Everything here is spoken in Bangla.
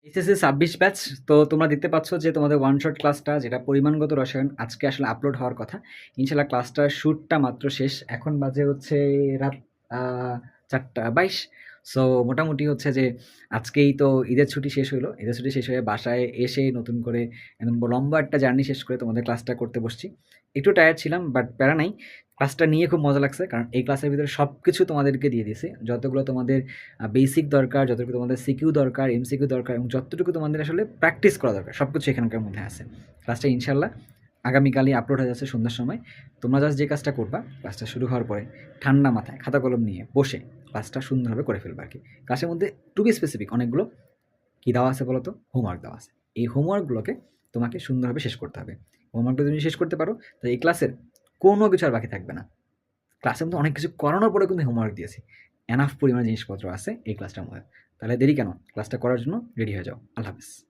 HSC ২৬ batch. তো তোমরা দেখতে পাচ্ছ যে তোমাদের ওয়ান শট ক্লাসটা যেটা পরিমাণগত রসায়ন আজকে আসলে আপলোড হওয়ার কথা। ইনশাআল্লাহ ক্লাসটার শ্যুটটা মাত্র শেষ। এখন বাজে হচ্ছে রাত আ ৪টা ২২। সো মোটামুটি হচ্ছে যে আজকেই তো ঈদের ছুটি শেষ হইলো। ঈদের ছুটি শেষ হয়ে বাসায় এসে নতুন করে একদম লম্বা একটা জার্নি শেষ করে তোমাদের ক্লাসটা করতে বসছি। একটু টায়ার্ড ছিলাম বাট প্যারা নাই। ক্লাসটা নিয়ে খুব মজা লাগছে। কারণ এই ক্লাসের ভিতরে সবকিছু তোমাদেরকে দিয়ে দিয়েছি। যতগুলো তোমাদের বেসিক দরকার, যতটুকু তোমাদের সিকিউ দরকার, এমসিকিউ দরকার এবং যতটুকু তোমাদের আসলে প্র্যাকটিস করা দরকার সবকিছু এখানকার মধ্যে আছে। ক্লাসটা ইনশাআল্লাহ আগামীকালই আপলোড হয়ে যাচ্ছে সন্ধ্যার সময়। তোমরা জাস্ট যে কাজটা করবা, ক্লাসটা শুরু হওয়ার পরে ঠান্ডা মাথায় খাতা কলম নিয়ে বসে ক্লাসটা সুন্দরভাবে করে ফেলবা আরকি। ক্লাসের মধ্যে টু বি স্পেসিফিক অনেকগুলো কি দেওয়া আছে বলো তো? হোমওয়ার্ক দেওয়া আছে। এই হোমওয়ার্কগুলোকে তোমাকে সুন্দরভাবে শেষ করতে হবে। হোমওয়ার্কটা তুমি শেষ করতে পারো, তো এই ক্লাসের কোনো কিছু আর বাকি থাকবে না। ক্লাসের মধ্যে অনেক কিছু করানোর পরেও কিন্তু হোমওয়ার্ক দিয়েছি। এনাফ পরিমাণে জিনিসপত্র আছে এই ক্লাসটার মধ্যে। তাহলে দেরি কেন? ক্লাসটা করার জন্য রেডি হয়ে যাও। আল্লাহ হাফেজ।